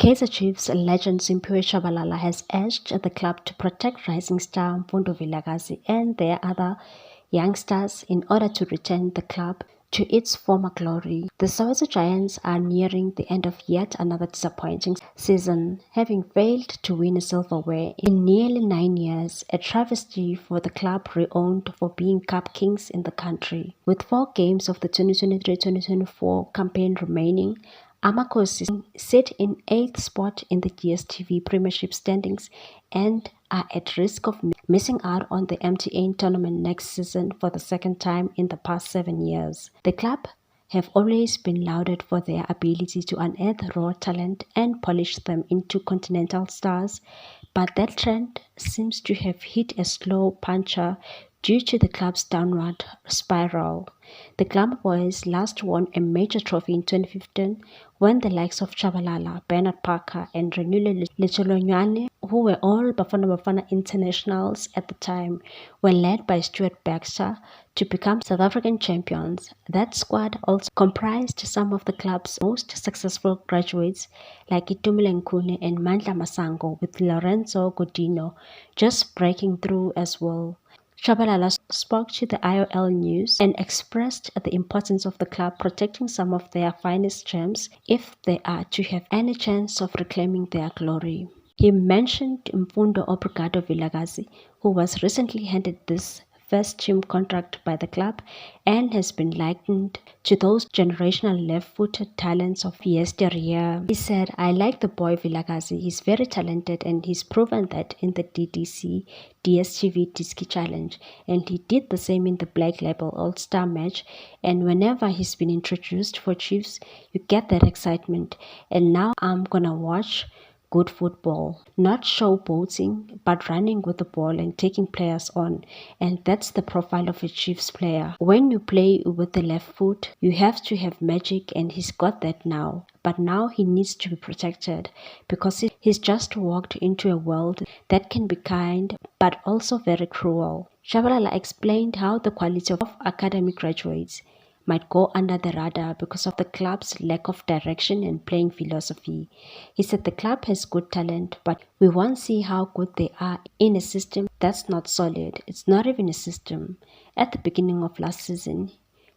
Kaizer Chiefs legend Simphiwe Tshabalala has urged the club to protect rising star Mfundo Vilakazi and their other youngsters in order to return the club to its former glory. The Soweto Giants are nearing the end of yet another disappointing season, having failed to win a silverware in nearly 9 years, a travesty for the club renowned for being cup kings in the country. With 4 games of the 2023-2024 campaign remaining, Amakhosi sit in 8th spot in the DStv Premiership standings and are at risk of missing out on the MTN tournament next season for the second time in the past 7 years. The club have always been lauded for their ability to unearth raw talent and polish them into continental stars, but that trend seems to have hit a slow puncture due to the club's downward spiral. The Glamour Boys last won a major trophy in 2015 when the likes of Tshabalala, Bernard Parker and Renule Lechelonyane, who were all Bafana internationals at the time, were led by Stuart Baxter to become South African champions. That squad also comprised some of the club's most successful graduates like Itumile Nkune and Mandla Masango, with Lorenzo Godino just breaking through as well. Tshabalala spoke to the IOL News and expressed the importance of the club protecting some of their finest gems if they are to have any chance of reclaiming their glory. He mentioned Mfundo Obrigado Vilakazi, who was recently handed this first-team contract by the club and has been likened to those generational left-footed talents of yesteryear. He said, "I like the boy Vilakazi. He's very talented and he's proven that in the DStv Diski Challenge, and he did the same in the Black Label All-Star match, and whenever he's been introduced for Chiefs, you get that excitement, and now I'm gonna watch good football, not showboating, but running with the ball and taking players on. And that's the profile of a Chiefs player. When you play with the left foot, you have to have magic, and he's got that now. But now he needs to be protected because he's just walked into a world that can be kind but also very cruel." Tshabalala explained how the quality of academy graduates might go under the radar because of the club's lack of direction and playing philosophy. He said the club has good talent, but we won't see how good they are in a system that's not solid. It's not even a system. At the beginning of last season,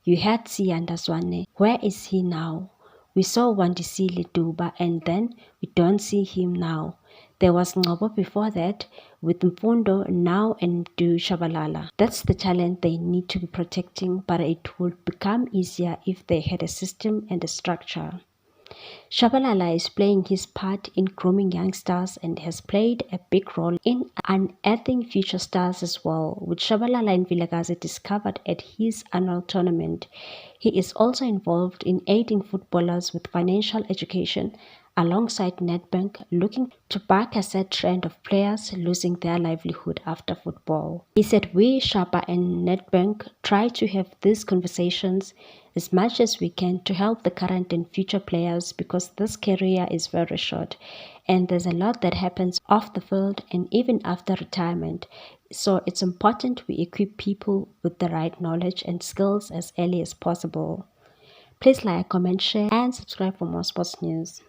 you had Siyanda Zwane. Where is he now? We saw Wandisile Duba, and then we don't see him now. There was Ngobo before that, with Mfundo now and Du Tshabalala. That's the talent they need to be protecting, but it would become easier if they had a system and a structure. Tshabalala is playing his part in grooming youngsters and has played a big role in unearthing future stars as well, with Tshabalala and Vilakazi discovered at his annual tournament. He is also involved in aiding footballers with financial education alongside Nedbank, looking to back a sad trend of players losing their livelihood after football. He said, "We, Shapa and Nedbank, try to have these conversations as much as we can to help the current and future players because this career is very short and there's a lot that happens off the field and even after retirement. So it's important we equip people with the right knowledge and skills as early as possible." Please like, comment, share and subscribe for more sports news.